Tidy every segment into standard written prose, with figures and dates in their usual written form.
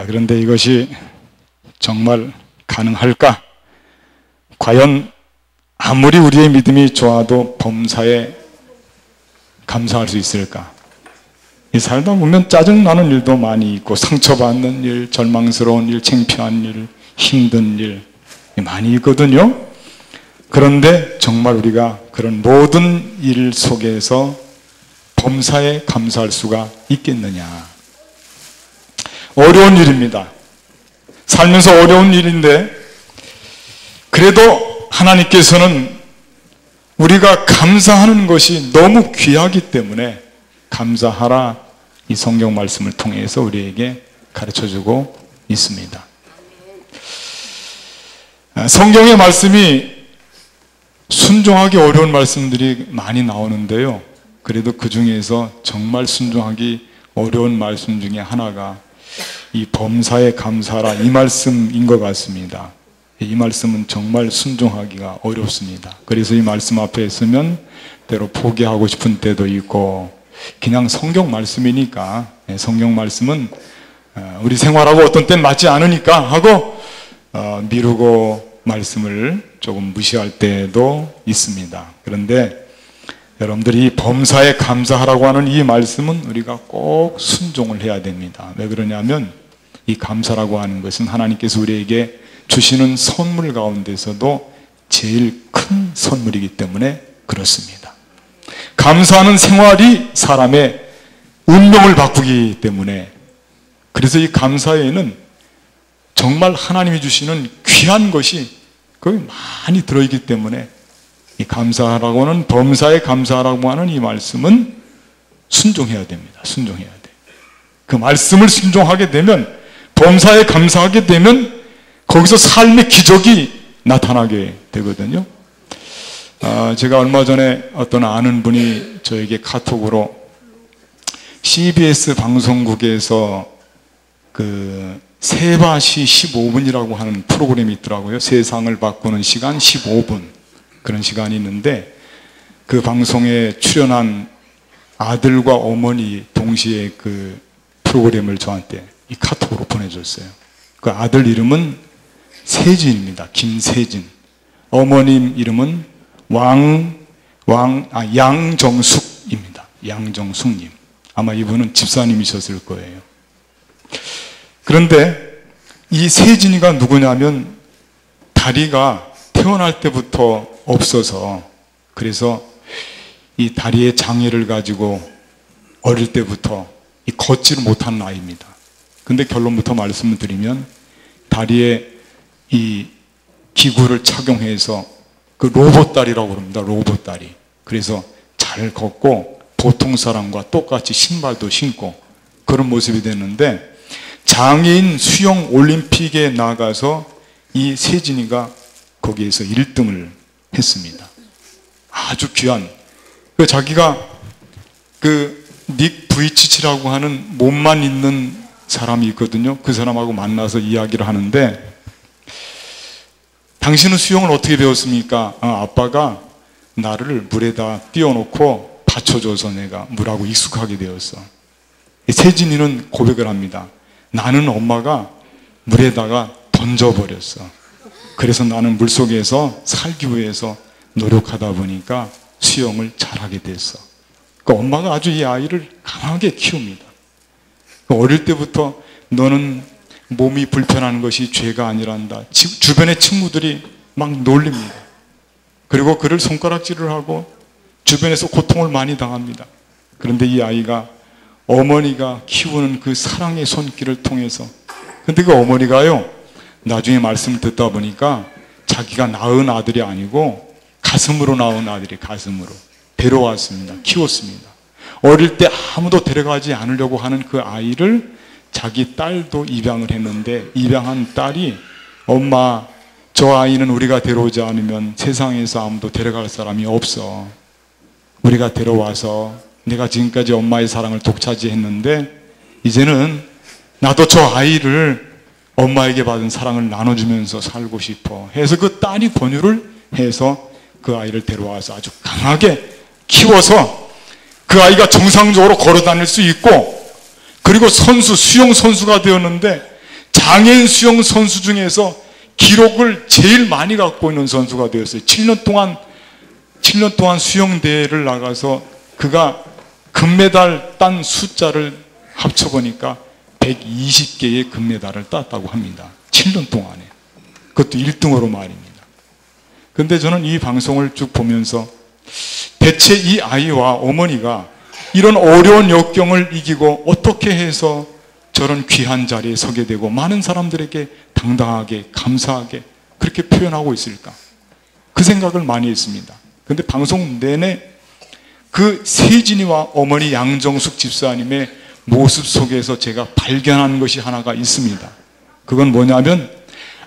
그런데 이것이 정말 가능할까? 과연 아무리 우리의 믿음이 좋아도 범사에 감사할 수 있을까? 살다 보면 짜증나는 일도 많이 있고 상처받는 일, 절망스러운 일, 창피한 일, 힘든 일 많이 있거든요. 그런데 정말 우리가 그런 모든 일 속에서 범사에 감사할 수가 있겠느냐? 어려운 일입니다. 살면서 어려운 일인데 그래도 하나님께서는 우리가 감사하는 것이 너무 귀하기 때문에 감사하라, 이 성경 말씀을 통해서 우리에게 가르쳐주고 있습니다. 성경의 말씀이 순종하기 어려운 말씀들이 많이 나오는데요. 그래도 그 중에서 정말 순종하기 어려운 말씀 중에 하나가 이 범사에 감사하라, 이 말씀인 것 같습니다. 이 말씀은 정말 순종하기가 어렵습니다. 그래서 이 말씀 앞에 있으면 때로 포기하고 싶은 때도 있고, 그냥 성경 말씀이니까, 성경 말씀은 우리 생활하고 어떤 때는 맞지 않으니까 하고 미루고 말씀을 조금 무시할 때도 있습니다. 그런데 여러분들이 이 범사에 감사하라고 하는 이 말씀은 우리가 꼭 순종을 해야 됩니다. 왜 그러냐면 이 감사라고 하는 것은 하나님께서 우리에게 주시는 선물 가운데서도 제일 큰 선물이기 때문에 그렇습니다. 감사하는 생활이 사람의 운명을 바꾸기 때문에, 그래서 이 감사에는 정말 하나님이 주시는 귀한 것이 거기 많이 들어있기 때문에 이 감사하라고 하는, 범사에 감사하라고 하는 이 말씀은 순종해야 됩니다. 순종해야 돼. 그 말씀을 순종하게 되면, 범사에 감사하게 되면 거기서 삶의 기적이 나타나게 되거든요. 제가 얼마 전에 어떤 아는 분이 저에게 카톡으로 CBS 방송국에서 그 세바시 15분이라고 하는 프로그램이 있더라고요. 세상을 바꾸는 시간 15분, 그런 시간이 있는데 그 방송에 출연한 아들과 어머니 동시에 그 프로그램을 저한테 이 카톡으로 보내줬어요. 그 아들 이름은 세진입니다. 김세진. 어머님 이름은 양정숙입니다. 양정숙님. 아마 이분은 집사님이셨을 거예요. 그런데 이 세진이가 누구냐면 다리가 태어날 때부터 없어서, 그래서 이 다리에 장애를 가지고 어릴 때부터 이 걷지를 못하는 아이입니다. 근데 결론부터 말씀을 드리면 다리에 이 기구를 착용해서 그 로봇다리라고 그럽니다. 로봇다리. 그래서 잘 걷고 보통 사람과 똑같이 신발도 신고 그런 모습이 됐는데, 장애인 수영 올림픽에 나가서 이 세진이가 거기에서 1등을 했습니다. 아주 귀한, 자기가 그 닉 부이치치라고 하는 몸만 있는 사람이 있거든요. 그 사람하고 만나서 이야기를 하는데, 당신은 수영을 어떻게 배웠습니까? 아빠가 나를 물에다 띄워놓고 받쳐줘서 내가 물하고 익숙하게 되었어. 세진이는 고백을 합니다. 나는 엄마가 물에다가 던져버렸어. 그래서 나는 물속에서 살기 위해서 노력하다 보니까 수영을 잘하게 됐어. 그러니까 엄마가 아주 이 아이를 강하게 키웁니다. 어릴 때부터 너는 몸이 불편한 것이 죄가 아니란다. 주변의 친구들이 막 놀립니다. 그리고 그를 손가락질을 하고 주변에서 고통을 많이 당합니다. 그런데 이 아이가 어머니가 키우는 그 사랑의 손길을 통해서, 근데 그 어머니가요, 나중에 말씀을 듣다 보니까 자기가 낳은 아들이 아니고 가슴으로 낳은 아들이 가슴으로 데려왔습니다. 키웠습니다. 어릴 때 아무도 데려가지 않으려고 하는 그 아이를 자기 딸도 입양을 했는데, 입양한 딸이 엄마, 저 아이는 우리가 데려오지 않으면 세상에서 아무도 데려갈 사람이 없어. 우리가 데려와서 내가 지금까지 엄마의 사랑을 독차지했는데 이제는 나도 저 아이를 엄마에게 받은 사랑을 나눠주면서 살고 싶어 해서 그 딸이 권유를 해서 그 아이를 데려와서 아주 강하게 키워서 그 아이가 정상적으로 걸어 다닐 수 있고, 그리고 수영 선수가 되었는데 장애인 수영 선수 중에서 기록을 제일 많이 갖고 있는 선수가 되었어요. 7년 동안 수영대회를 나가서 그가 금메달 딴 숫자를 합쳐보니까 120개의 금메달을 땄다고 합니다. 7년 동안에. 그것도 1등으로 말입니다. 그런데 저는 이 방송을 쭉 보면서 대체 이 아이와 어머니가 이런 어려운 역경을 이기고 어떻게 해서 저런 귀한 자리에 서게 되고 많은 사람들에게 당당하게 감사하게 그렇게 표현하고 있을까? 그 생각을 많이 했습니다. 그런데 방송 내내 그 세진이와 어머니 양정숙 집사님의 모습 속에서 제가 발견한 것이 하나가 있습니다. 그건 뭐냐면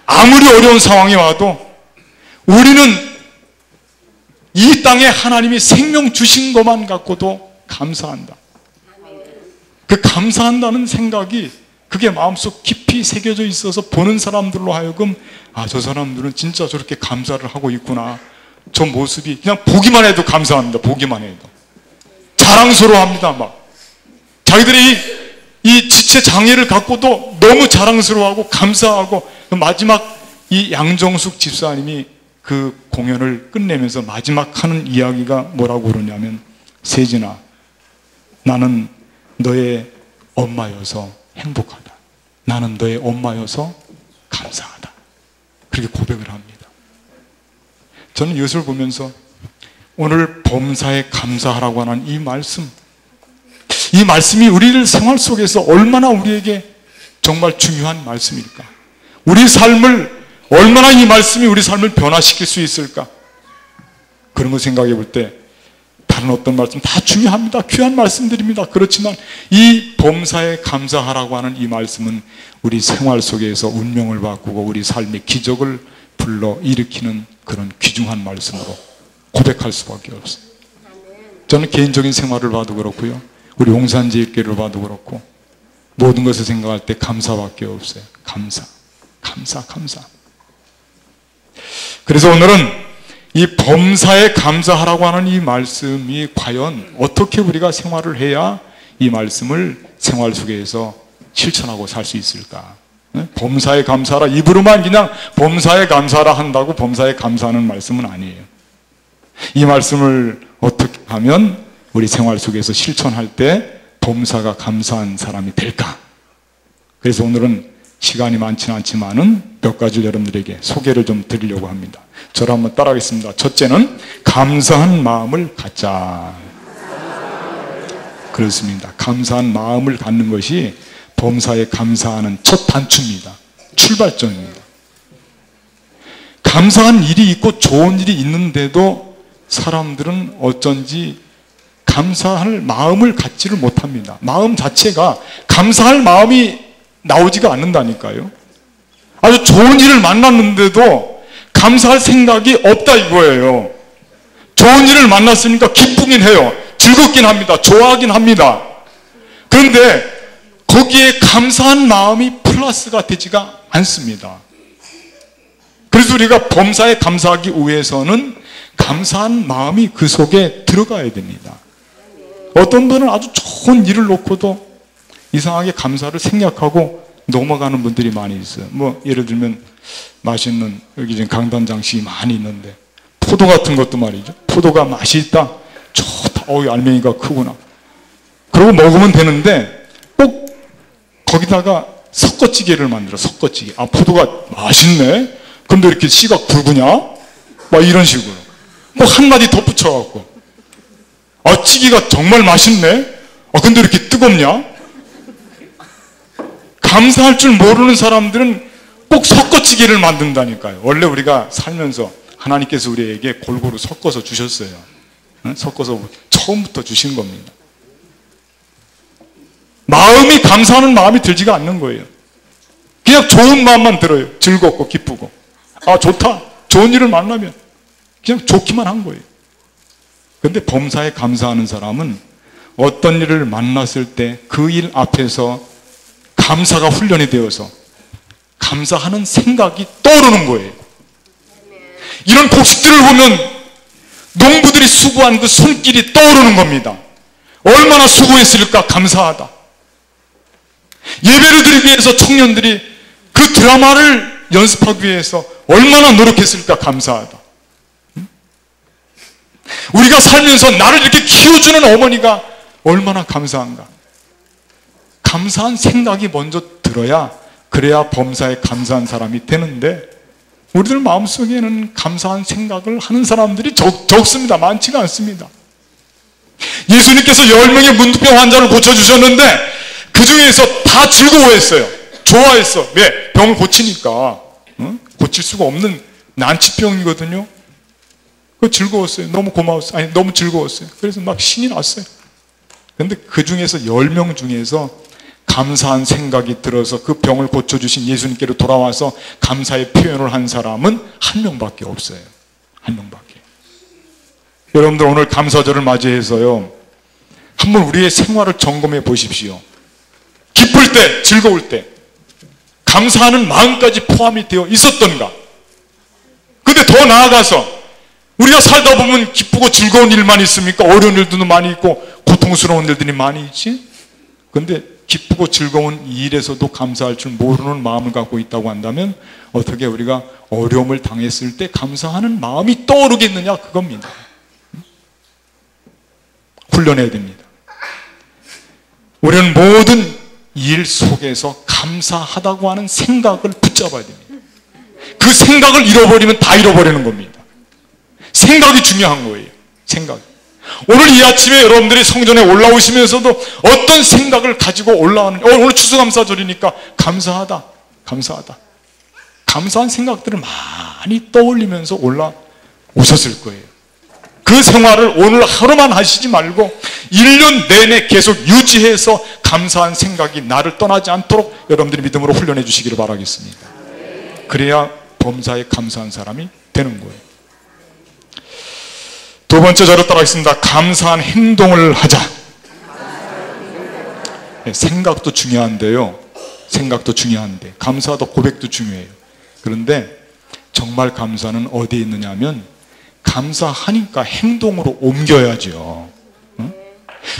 아무리 어려운 상황이 와도 우리는 이 땅에 하나님이 생명 주신 것만 갖고도 감사한다. 그 감사한다는 생각이 그게 마음속 깊이 새겨져 있어서 보는 사람들로 하여금 아, 저 사람들은 진짜 저렇게 감사를 하고 있구나. 저 모습이 그냥 보기만 해도 감사합니다. 보기만 해도. 자랑스러워합니다. 막. 자기들이 이 지체 장애를 갖고도 너무 자랑스러워하고 감사하고 마지막 이 양정숙 집사님이 그 공연을 끝내면서 마지막 하는 이야기가 뭐라고 그러냐면 세진아, 나는 너의 엄마여서 행복하다. 나는 너의 엄마여서 감사하다. 그렇게 고백을 합니다. 저는 이것을 보면서 오늘 범사에 감사하라고 하는 이 말씀이 우리를 생활 속에서 얼마나 우리에게 정말 중요한 말씀일까? 우리 삶을 얼마나 이 말씀이 우리 삶을 변화시킬 수 있을까? 그런 거 생각해 볼 때 다른 어떤 말씀 다 중요합니다. 귀한 말씀들입니다. 그렇지만 이 범사에 감사하라고 하는 이 말씀은 우리 생활 속에서 운명을 바꾸고 우리 삶의 기적을 불러일으키는 그런 귀중한 말씀으로 고백할 수밖에 없어요. 저는 개인적인 생활을 봐도 그렇고요. 우리 용산제일교회를 봐도 그렇고 모든 것을 생각할 때 감사밖에 없어요. 감사. 그래서 오늘은 이 범사에 감사하라고 하는 이 말씀이 과연 어떻게 우리가 생활을 해야 이 말씀을 생활 속에서 실천하고 살 수 있을까? 범사에 감사하라 입으로만 그냥 범사에 감사하라 한다고 범사에 감사하는 말씀은 아니에요. 이 말씀을 어떻게 하면 우리 생활 속에서 실천할 때 범사가 감사한 사람이 될까? 그래서 오늘은 시간이 많지는 않지만은 몇 가지를 여러분들에게 소개를 좀 드리려고 합니다. 저를 한번 따라하겠습니다. 첫째는 감사한 마음을 갖자. 그렇습니다. 감사한 마음을 갖는 것이 범사에 감사하는 첫 단추입니다. 출발점입니다. 감사한 일이 있고 좋은 일이 있는데도 사람들은 어쩐지 감사할 마음을 갖지를 못합니다. 마음 자체가 감사할 마음이 나오지가 않는다니까요. 아주 좋은 일을 만났는데도 감사할 생각이 없다 이거예요. 좋은 일을 만났으니까 기쁘긴 해요. 즐겁긴 합니다. 좋아하긴 합니다. 그런데 거기에 감사한 마음이 플러스가 되지가 않습니다. 그래서 우리가 범사에 감사하기 위해서는 감사한 마음이 그 속에 들어가야 됩니다. 어떤 분은 아주 좋은 일을 놓고도 이상하게 감사를 생략하고 넘어가는 분들이 많이 있어요. 뭐 예를 들면 맛있는 여기 지금 강단장식이 많이 있는데 포도 같은 것도 말이죠. 포도가 맛이 있다. 좋다. 알맹이가 크구나. 그러고 먹으면 되는데 꼭 거기다가 섞어찌개를 만들어. 섞어찌개. 아, 포도가 맛있네. 근데 이렇게 씨가 굵으냐? 막 이런 식으로. 꼭 한마디 덧붙여갖고. 아, 찌개가 정말 맛있네. 아, 근데 이렇게 뜨겁냐? 감사할 줄 모르는 사람들은 꼭 섞어찌개를 만든다니까요. 원래 우리가 살면서 하나님께서 우리에게 골고루 섞어서 주셨어요. 섞어서 처음부터 주신 겁니다. 마음이 감사하는 마음이 들지가 않는 거예요. 그냥 좋은 마음만 들어요. 즐겁고 기쁘고. 아, 좋다. 좋은 일을 만나면 그냥 좋기만 한 거예요. 그런데 범사에 감사하는 사람은 어떤 일을 만났을 때 그 일 앞에서 감사가 훈련이 되어서 감사하는 생각이 떠오르는 거예요. 이런 곡식들을 보면 농부들이 수고한 그 손길이 떠오르는 겁니다. 얼마나 수고했을까 감사하다. 예배를 드리기 위해서 청년들이 그 그 드라마를 연습하기 위해서 얼마나 노력했을까. 감사하다. 우리가 살면서 나를 이렇게 키워주는 어머니가 얼마나 감사한가. 감사한 생각이 먼저 들어야, 그래야 범사에 감사한 사람이 되는데, 우리들 마음속에는 감사한 생각을 하는 사람들이 적습니다. 많지가 않습니다. 예수님께서 10명의 문둥병 환자를 고쳐주셨는데 그 중에서 다 즐거워했어요. 좋아했어. 왜? 병을 고치니까. 고칠 수가 없는 난치병이거든요. 그거 즐거웠어요. 너무 고마웠어요. 아니, 너무 즐거웠어요. 그래서 막 신이 났어요. 그런데 그 중에서 10명 중에서 감사한 생각이 들어서 그 병을 고쳐주신 예수님께로 돌아와서 감사의 표현을 한 사람은 한 명밖에 없어요. 한 명밖에. 여러분들 오늘 감사절을 맞이해서요, 한번 우리의 생활을 점검해 보십시오. 기쁠 때, 즐거울 때 감사하는 마음까지 포함이 되어 있었던가. 근데 더 나아가서 우리가 살다 보면 기쁘고 즐거운 일만 있습니까? 어려운 일도 많이 있고 고통스러운 일들이 많이 있지. 근데 기쁘고 즐거운 이 일에서도 감사할 줄 모르는 마음을 갖고 있다고 한다면 어떻게 우리가 어려움을 당했을 때 감사하는 마음이 떠오르겠느냐, 그겁니다. 훈련해야 됩니다. 우리는 모든 일 속에서 감사하다고 하는 생각을 붙잡아야 됩니다. 그 생각을 잃어버리면 다 잃어버리는 겁니다. 생각이 중요한 거예요. 생각. 오늘 이 아침에 여러분들이 성전에 올라오시면서도 어떤 생각을 가지고 올라오는, 오늘 추수감사절이니까 감사하다, 감사하다. 감사한 생각들을 많이 떠올리면서 올라오셨을 거예요. 그 생활을 오늘 하루만 하시지 말고 1년 내내 계속 유지해서 감사한 생각이 나를 떠나지 않도록 여러분들이 믿음으로 훈련해 주시기를 바라겠습니다. 그래야 범사에 감사한 사람이 되는 거예요. 두 번째 저를 따라하겠습니다. 감사한 행동을 하자. 생각도 중요한데요. 생각도 중요한데 감사도 고백도 중요해요. 그런데 정말 감사는 어디에 있느냐 하면 감사하니까 행동으로 옮겨야죠.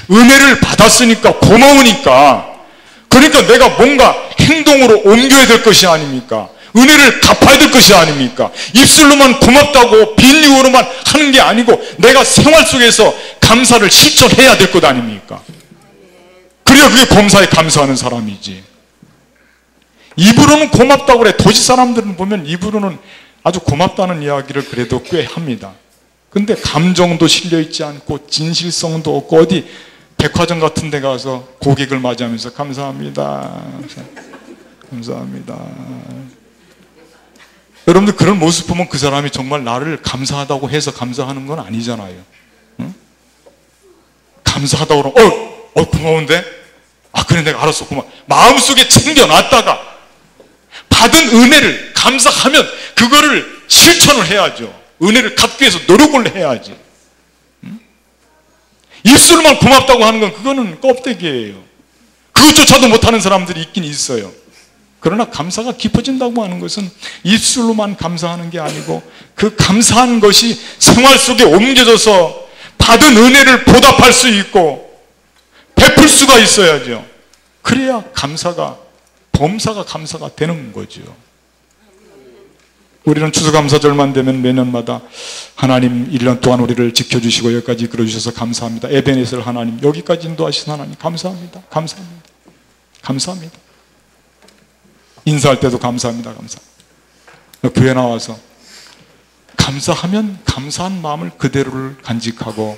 은혜를 받았으니까 고마우니까, 그러니까 내가 뭔가 행동으로 옮겨야 될 것이 아닙니까? 은혜를 갚아야 될 것이 아닙니까? 입술로만 고맙다고 빈유어로만 하는 게 아니고 내가 생활 속에서 감사를 실천해야 될 것 아닙니까? 그래야 그게 범사에 감사하는 사람이지. 입으로는 고맙다고 그래. 도시 사람들은 보면 입으로는 아주 고맙다는 이야기를 그래도 꽤 합니다. 근데 감정도 실려있지 않고 진실성도 없고 어디 백화점 같은 데 가서 고객을 맞이하면서 감사합니다, 감사합니다. 여러분들 그런 모습 보면 그 사람이 정말 나를 감사하다고 해서 감사하는 건 아니잖아요. 응? 감사하다고 그러면 고마운데? 아 그래 내가 알았어 고마워. 마음속에 챙겨놨다가 받은 은혜를 감사하면 그거를 실천을 해야죠. 은혜를 갚기 위해서 노력을 해야지. 응? 입술로만 고맙다고 하는 건 그거는 껍데기예요. 그것조차도 못하는 사람들이 있긴 있어요. 그러나 감사가 깊어진다고 하는 것은 입술로만 감사하는 게 아니고 그 감사한 것이 생활 속에 옮겨져서 받은 은혜를 보답할 수 있고 베풀 수가 있어야죠. 그래야 감사가, 범사가 감사가 되는 거죠. 우리는 추수감사절만 되면 매년마다 하나님 1년 동안 우리를 지켜주시고 여기까지 이끌어주셔서 감사합니다. 에베네셀 하나님, 여기까지 인도하신 하나님 감사합니다. 감사합니다. 감사합니다. 인사할 때도 감사합니다. 감사합니다. 교회 나와서 감사하면 감사한 마음을 그대로를 간직하고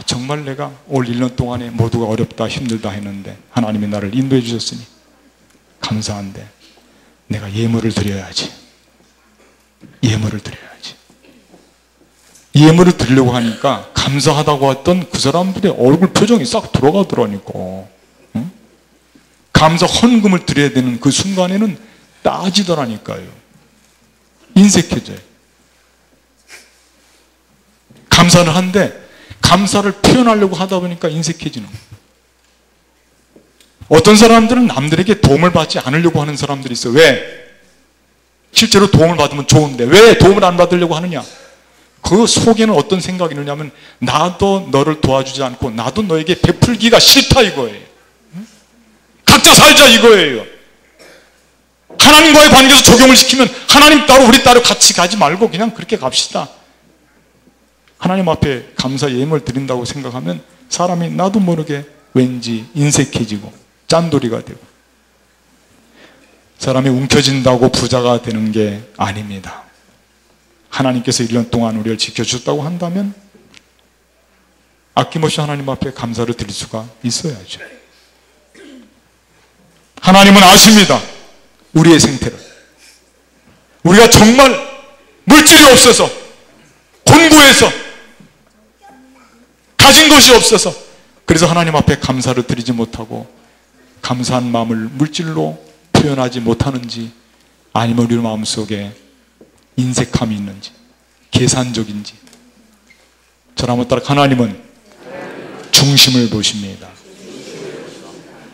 정말 내가 올 1년 동안에 모두가 어렵다 힘들다 했는데 하나님이 나를 인도해 주셨으니 감사한데 내가 예물을 드려야지. 예물을 드려야지. 예물을 드리려고 하니까 감사하다고 했던 그 사람들의 얼굴 표정이 싹 들어가더라니까. 응? 감사 헌금을 드려야 되는 그 순간에는 따지더라니까요. 인색해져요. 감사를 한데 감사를 표현하려고 하다 보니까 인색해지는 거예요. 어떤 사람들은 남들에게 도움을 받지 않으려고 하는 사람들이 있어요. 왜? 실제로 도움을 받으면 좋은데 왜 도움을 안 받으려고 하느냐? 그 속에는 어떤 생각이 있느냐면 나도 너를 도와주지 않고 나도 너에게 베풀기가 싫다 이거예요. 각자 살자 이거예요. 하나님과의 관계에서 적용을 시키면 하나님 따로 우리 따로 같이 가지 말고 그냥 그렇게 갑시다. 하나님 앞에 감사 예물을 드린다고 생각하면 사람이 나도 모르게 왠지 인색해지고 짠돌이가 되고, 사람이 움켜진다고 부자가 되는 게 아닙니다. 하나님께서 1년 동안 우리를 지켜주셨다고 한다면 아낌없이 하나님 앞에 감사를 드릴 수가 있어야죠. 하나님은 아십니다. 우리의 생태를. 우리가 정말 물질이 없어서, 곤고해서, 가진 것이 없어서, 그래서 하나님 앞에 감사를 드리지 못하고 감사한 마음을 물질로 표현하지 못하는지, 아니면 우리 마음속에 인색함이 있는지, 계산적인지. 저를 한번 따라, 하나님은 중심을 보십니다.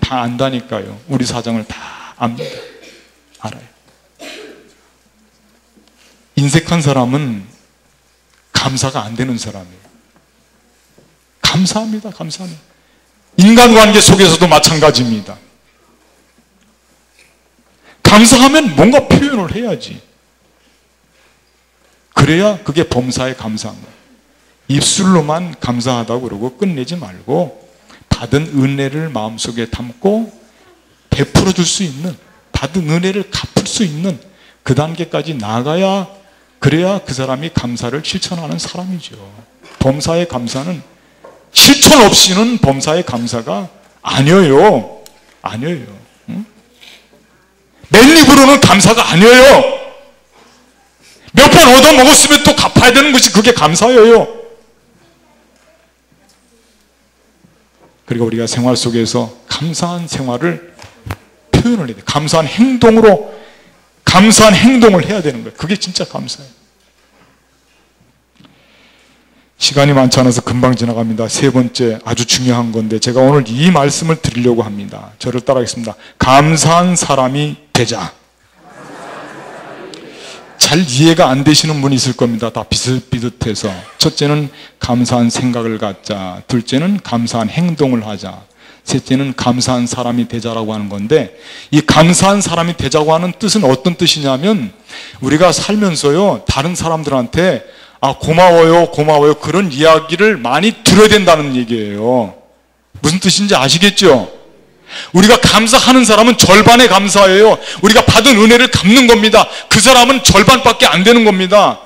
다 안다니까요. 우리 사정을 다 압니다. 알아요. 인색한 사람은 감사가 안 되는 사람이에요. 감사합니다. 감사합니다. 인간관계 속에서도 마찬가지입니다. 감사하면 뭔가 표현을 해야지. 그래야 그게 범사에 감사한 거예요. 입술로만 감사하다고 그러고 끝내지 말고 받은 은혜를 마음속에 담고 베풀어 줄 수 있는, 받은 은혜를 갚을 수 있는 그 단계까지 나가야, 그래야 그 사람이 감사를 실천하는 사람이죠. 범사의 감사는 실천 없이는 범사의 감사가 아니에요. 아니에요. 응? 맨입으로는 감사가 아니에요. 몇 번 얻어먹었으면 또 갚아야 되는 것이 그게 감사예요. 그리고 우리가 생활 속에서 감사한 생활을 표현을 해야 돼요. 감사한 행동으로, 감사한 행동을 해야 되는 거예요. 그게 진짜 감사예요. 시간이 많지 않아서 금방 지나갑니다. 세 번째 아주 중요한 건데 제가 오늘 이 말씀을 드리려고 합니다. 저를 따라하겠습니다. 감사한 사람이 되자. 잘 이해가 안 되시는 분이 있을 겁니다. 다 비슷비슷해서. 첫째는 감사한 생각을 갖자. 둘째는 감사한 행동을 하자. 셋째는 감사한 사람이 되자라고 하는 건데, 이 감사한 사람이 되자고 하는 뜻은 어떤 뜻이냐면, 우리가 살면서요, 다른 사람들한테 고마워요, 고마워요, 그런 이야기를 많이 들어야 된다는 얘기예요. 무슨 뜻인지 아시겠죠? 우리가 감사하는 사람은 절반의 감사예요. 우리가 받은 은혜를 갚는 겁니다. 그 사람은 절반밖에 안 되는 겁니다.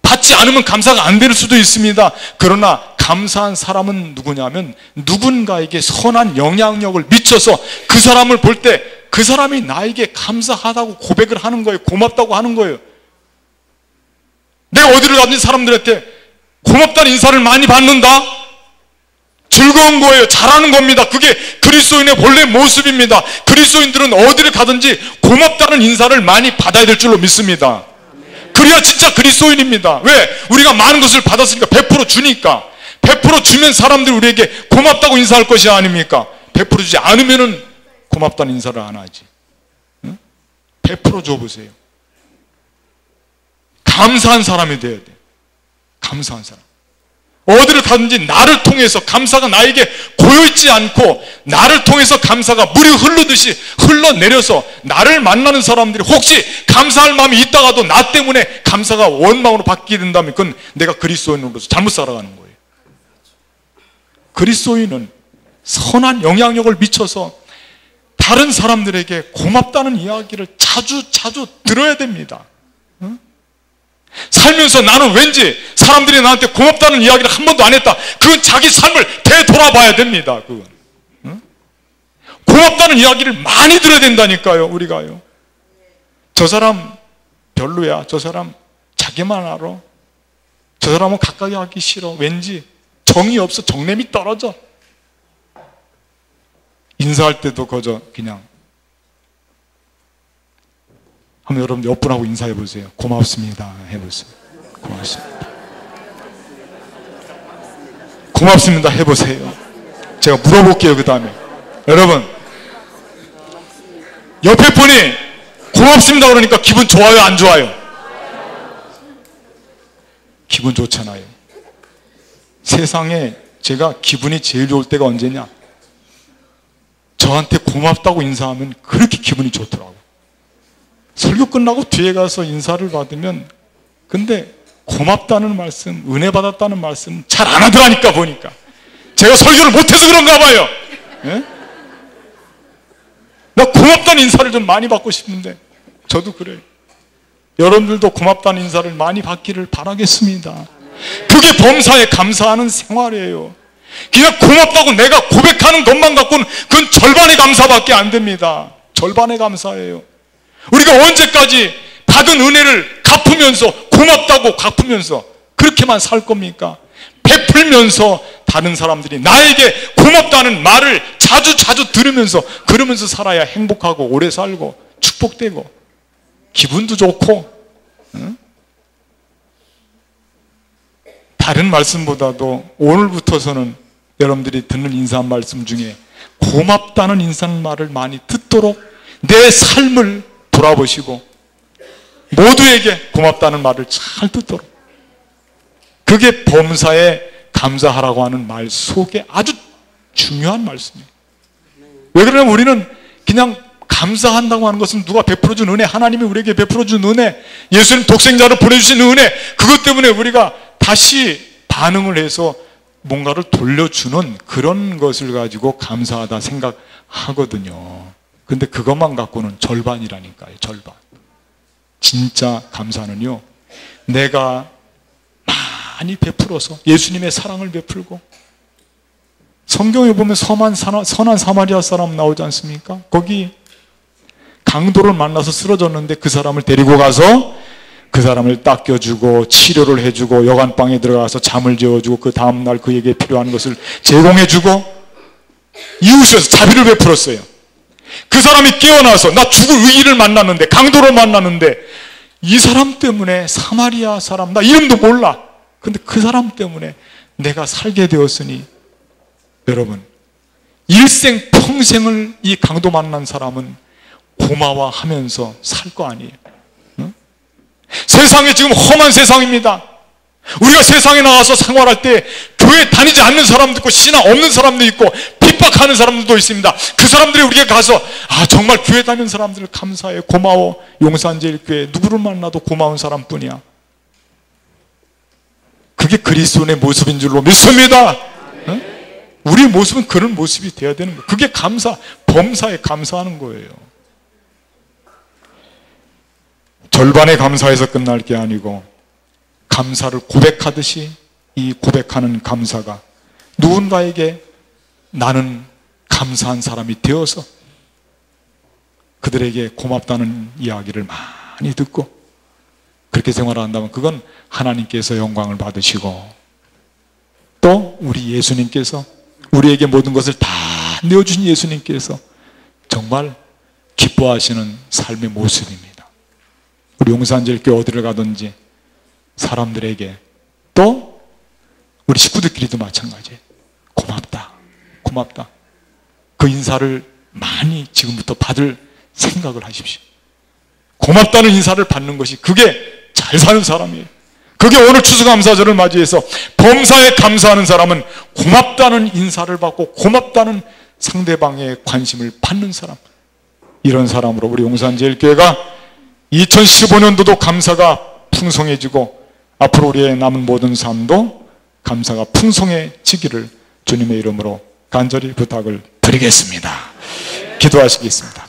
받지 않으면 감사가 안 될 수도 있습니다. 그러나 감사한 사람은 누구냐면, 누군가에게 선한 영향력을 미쳐서 그 사람을 볼 때 그 사람이 나에게 감사하다고 고백을 하는 거예요. 고맙다고 하는 거예요. 내가 어디를 가든지 사람들한테 고맙다는 인사를 많이 받는다? 즐거운 거예요. 잘하는 겁니다. 그게 그리스도인의 본래 모습입니다. 그리스도인들은 어디를 가든지 고맙다는 인사를 많이 받아야 될 줄로 믿습니다. 그래야 진짜 그리스도인입니다. 왜? 우리가 많은 것을 받았으니까, 베풀어 주니까. 베풀어 주면 사람들이 우리에게 고맙다고 인사할 것이 아닙니까? 베풀어 주지 않으면 고맙다는 인사를 안 하지. 응? 베풀어 줘 보세요. 감사한 사람이 돼야 돼. 감사한 사람. 어디를 가든지 나를 통해서 감사가 나에게 고여있지 않고, 나를 통해서 감사가 물이 흐르듯이 흘러내려서 나를 만나는 사람들이 혹시 감사할 마음이 있다가도 나 때문에 감사가 원망으로 바뀌게 된다면 그건 내가 그리스도인으로서 잘못 살아가는 거예요. 그리스도인은 선한 영향력을 미쳐서 다른 사람들에게 고맙다는 이야기를 자주 들어야 됩니다. 살면서 나는 왠지 사람들이 나한테 고맙다는 이야기를 한 번도 안 했다. 그건 자기 삶을 되돌아봐야 됩니다. 그건. 응? 고맙다는 이야기를 많이 들어야 된다니까요. 우리가요. 저 사람 별로야. 저 사람 자기만 알아. 저 사람은 가까이 하기 싫어. 왠지 정이 없어. 정냄이 떨어져. 인사할 때도 그저 그냥, 한번 여러분 옆분하고 인사해 보세요. 고맙습니다 해보세요. 고맙습니다. 고맙습니다 해보세요. 제가 물어볼게요. 그 다음에 여러분, 옆에 분이 고맙습니다 그러니까 기분 좋아요 안 좋아요? 기분 좋잖아요. 세상에 제가 기분이 제일 좋을 때가 언제냐? 저한테 고맙다고 인사하면 그렇게 기분이 좋더라고요. 설교 끝나고 뒤에 가서 인사를 받으면 근데 고맙다는 말씀, 은혜 받았다는 말씀 잘 안 하더라니까 보니까. 제가 설교를 못해서 그런가 봐요. 예? 나 고맙다는 인사를 좀 많이 받고 싶은데 저도 그래요. 여러분들도 고맙다는 인사를 많이 받기를 바라겠습니다. 그게 범사에 감사하는 생활이에요. 그냥 고맙다고 내가 고백하는 것만 갖고는 그건 절반의 감사밖에 안 됩니다. 절반의 감사예요. 우리가 언제까지 받은 은혜를 갚으면서 고맙다고 갚으면서 그렇게만 살 겁니까? 베풀면서 다른 사람들이 나에게 고맙다는 말을 자주 들으면서 그러면서 살아야 행복하고 오래 살고 축복되고 기분도 좋고, 응? 다른 말씀보다도 오늘부터서는 여러분들이 듣는 인사 말씀 중에 고맙다는 인사말을 많이 듣도록 내 삶을 돌아보시고 모두에게 고맙다는 말을 잘 듣도록, 그게 범사에 감사하라고 하는 말 속에 아주 중요한 말씀이에요. 왜 그러냐면 우리는 그냥 감사한다고 하는 것은 누가 베풀어준 은혜, 하나님이 우리에게 베풀어준 은혜, 예수님 독생자를 보내주신 은혜, 그것 때문에 우리가 다시 반응을 해서 뭔가를 돌려주는 그런 것을 가지고 감사하다 생각하거든요. 근데 그것만 갖고는 절반이라니까요. 절반. 진짜 감사는요, 내가 많이 베풀어서 예수님의 사랑을 베풀고, 성경에 보면 선한 사마리아 사람 나오지 않습니까? 거기 강도를 만나서 쓰러졌는데 그 사람을 데리고 가서 그 사람을 닦여주고 치료를 해주고 여관방에 들어가서 잠을 재워주고 그 다음날 그에게 필요한 것을 제공해주고 이웃에서 자비를 베풀었어요. 그 사람이 깨어나서 나 죽을 의인을 만났는데, 강도를 만났는데 이 사람 때문에, 사마리아 사람, 나 이름도 몰라, 근데 그 사람 때문에 내가 살게 되었으니, 여러분 일생 평생을 이 강도 만난 사람은 고마워하면서 살 거 아니에요. 응? 세상에 지금 험한 세상입니다. 우리가 세상에 나가서 생활할 때 교회 다니지 않는 사람도 있고 신앙 없는 사람도 있고 핍박하는 사람들도 있습니다. 그 사람들이 우리가 가서 정말 교회 다니는 사람들 감사해, 고마워, 용산제일교회 누구를 만나도 고마운 사람뿐이야. 그게 그리스도의 모습인 줄로 믿습니다. 응? 우리의 모습은 그런 모습이 되어야 되는 거예요. 그게 감사, 범사에 감사하는 거예요. 절반의 감사에서 끝날 게 아니고 감사를 고백하듯이 이 고백하는 감사가 누군가에게 나는 감사한 사람이 되어서 그들에게 고맙다는 이야기를 많이 듣고 그렇게 생활한다면 그건 하나님께서 영광을 받으시고 또 우리 예수님께서 우리에게 모든 것을 다 내어주신 예수님께서 정말 기뻐하시는 삶의 모습입니다. 우리 용산제일교회 어디를 가든지 사람들에게 또 우리 식구들끼리도 마찬가지예요. 고맙다, 고맙다. 그 인사를 많이 지금부터 받을 생각을 하십시오. 고맙다는 인사를 받는 것이 그게 잘 사는 사람이에요. 그게 오늘 추수감사절을 맞이해서 범사에 감사하는 사람은 고맙다는 인사를 받고 고맙다는 상대방의 관심을 받는 사람, 이런 사람으로 우리 용산제일교회가 2015년도도 감사가 풍성해지고 앞으로 우리의 남은 모든 삶도 감사가 풍성해지기를 주님의 이름으로 간절히 부탁을 드리겠습니다. 기도하시겠습니다.